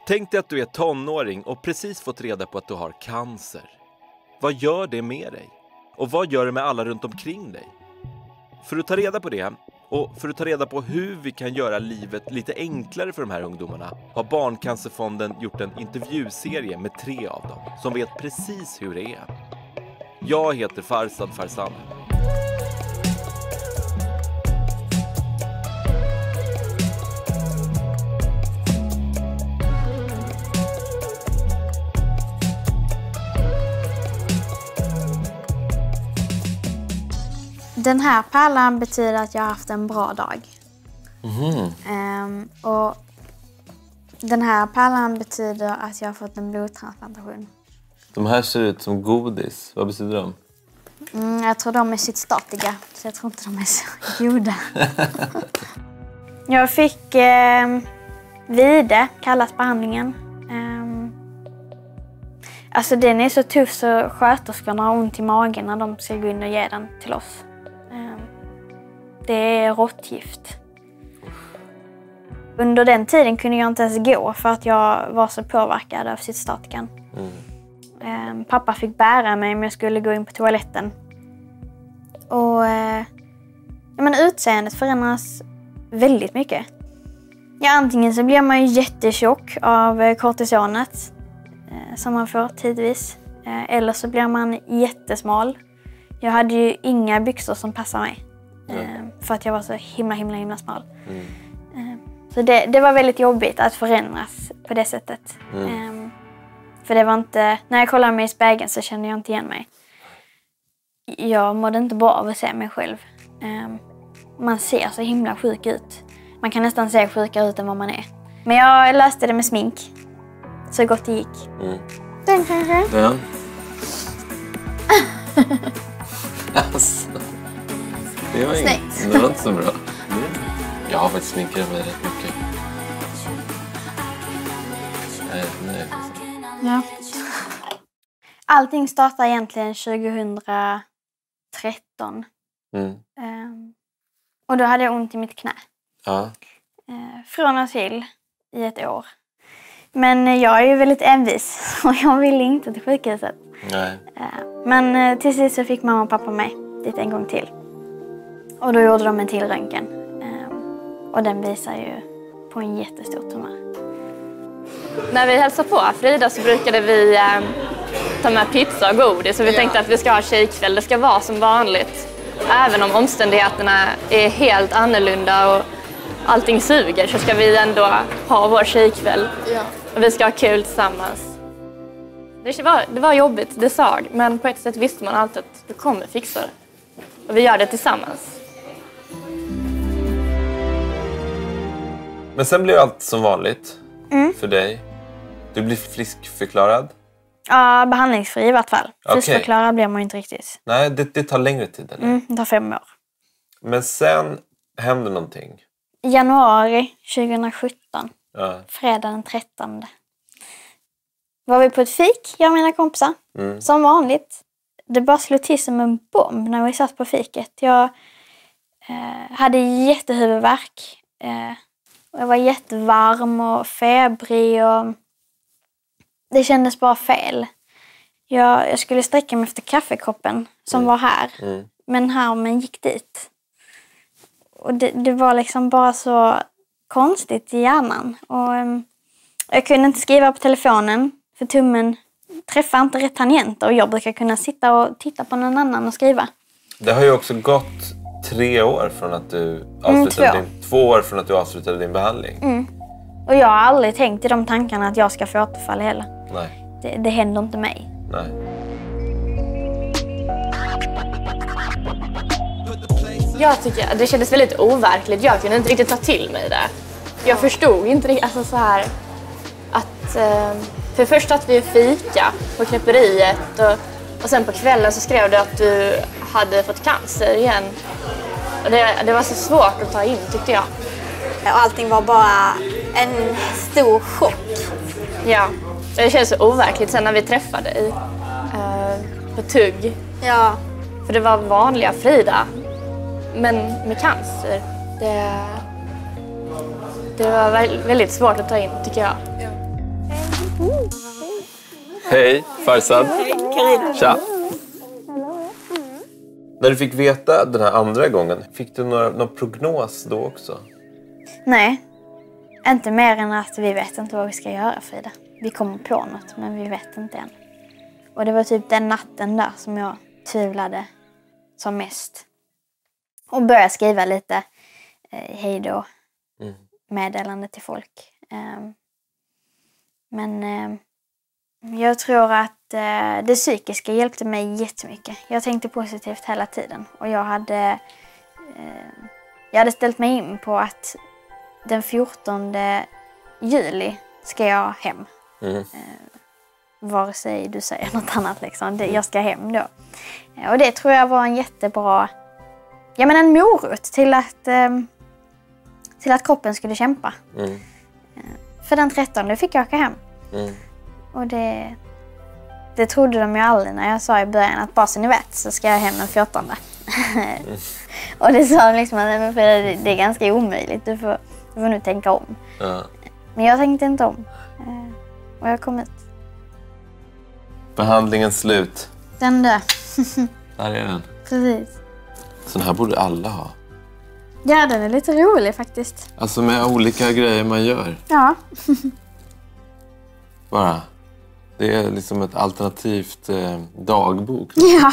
Tänk dig att du är tonåring och precis fått reda på att du har cancer. Vad gör det med dig? Och vad gör det med alla runt omkring dig? För att ta reda på det och för att ta reda på hur vi kan göra livet lite enklare för de här ungdomarna har Barncancerfonden gjort en intervjuserie med 3 av dem som vet precis hur det är. Jag heter Farzad Farzan. Den här pärlan betyder att jag har haft en bra dag. Och den här pärlan betyder att jag har fått en blodtransplantation. De här ser ut som godis. Vad betyder de? Jag tror de är cytostatiga, så jag tror inte de är så goda. Jag fick vide, kallas behandlingen. Alltså den är så tuff så sköterskorna har ont i magen när de ska gå in och ge den till oss. Det är råttgift. Under den tiden kunde jag inte ens gå för att jag var så påverkad av cytostatikan. Pappa fick bära mig om jag skulle gå in på toaletten. Och utseendet förändras väldigt mycket. Ja, antingen så blir man ju jättetjock av kortisonet som man får tidvis. Eller så blir man jättesmal. Jag hade ju inga byxor som passade mig. För att jag var så himla smal. Så det var väldigt jobbigt att förändras på det sättet. För det var inte... När jag kollade mig i spegeln så kände jag inte igen mig. Jag mådde inte bra av att se mig själv. Man ser så himla sjuk ut. Man kan nästan se sjukare ut än vad man är. Men jag löste det med smink. Så gott det gick. Den kanske? Ja. Alltså. Det var inte så bra. Jag har faktiskt sminkat mig rätt mycket. Nej. Ja. Allting startade egentligen 2013. Och då hade jag ont i mitt knä. Ja. Från och till i ett år. Men jag är ju väldigt envis och jag ville inte till sjukhuset. Nej. Men till sist så fick mamma och pappa mig dit en gång till. Och då gjorde de en till röntgen. Och den visar ju på en jättestor tumör. När vi hälsade på Frida så brukade vi ta med pizza och godis. Så vi tänkte att vi ska ha tjejkväll. Det ska vara som vanligt. Även om omständigheterna är helt annorlunda och allting suger så ska vi ändå ha vår tjejkväll. Ja. Och vi ska ha kul tillsammans. Det var jobbigt, det sög. Men på ett sätt visste man alltid att vi kommer fixa det. Och vi gör det tillsammans. Men sen blev allt som vanligt för dig. Du blir friskförklarad. Ja, behandlingsfri i vart fall. Okay. Friskförklarad blir man ju inte riktigt. Nej, det tar längre tid, eller? Det tar 5 år. Men sen händer någonting. Januari 2017. Ja. Fredag den 13. Var vi på ett fik, jag och mina kompisar. Som vanligt. Det bara slog till som en bomb när vi satt på fiket. Jag hade jättehuvudvärk. Jag var jättevarm och febrig och det kändes bara fel. Jag skulle sträcka mig efter kaffekoppen som var här. Men armen gick dit. Och det var liksom bara så konstigt i hjärnan. Och jag kunde inte skriva på telefonen för tummen träffar inte rätt tangenter. Och jag brukar kunna sitta och titta på någon annan och skriva. Det har ju också gått 3 år från att du avslutade 2 år från att du avslutade din behandling. Och jag har aldrig tänkt i de tankarna att jag ska få återfall heller. Nej. Det händer inte mig. Nej. Jag tycker det kändes väldigt overkligt. Jag kunde inte riktigt ta till mig det. Jag förstod inte riktigt, alltså så här att för först att vi fika på knäpperiet och sen på kvällen så skrev du att du hade fått cancer igen. Och det var så svårt att ta in, tyckte jag. Och allting var bara en stor chock. Ja, det känns så overkligt sen när vi träffade dig på Tugg. Ja. För det var vanliga Frida, men med cancer. Det var väldigt svårt att ta in, tycker jag. Hej, Farzad. Carina. Tja. När du fick veta den här andra gången, fick du någon prognos då också? Nej, inte mer än att vi vet inte vad vi ska göra, Frida. Vi kommer på något, men vi vet inte än. Och det var typ den natten där som jag tvivlade som mest. Och började skriva lite hej då meddelande till folk. Men jag tror att det psykiska hjälpte mig jättemycket. Jag tänkte positivt hela tiden. Och jag hade ställt mig in på att den 14 juli ska jag hem. Vare sig du säger något annat liksom. Jag ska hem då. Och det tror jag var en jättebra... en morot till att kroppen skulle kämpa. För den 13 fick jag åka hem. Och det trodde de ju aldrig när jag sa i början att bara så ni vet så ska jag hem den 14. Och det sa de liksom att det är ganska omöjligt. Du får nu tänka om. Ja. Men jag tänkte inte om. Och jag kom ut. Behandlingen slut. Den där. Där är den. Precis. Sån här borde alla ha. Ja, den är lite rolig faktiskt. Alltså med olika grejer man gör. Ja. Bara. Det är liksom ett alternativt dagbok. Ja.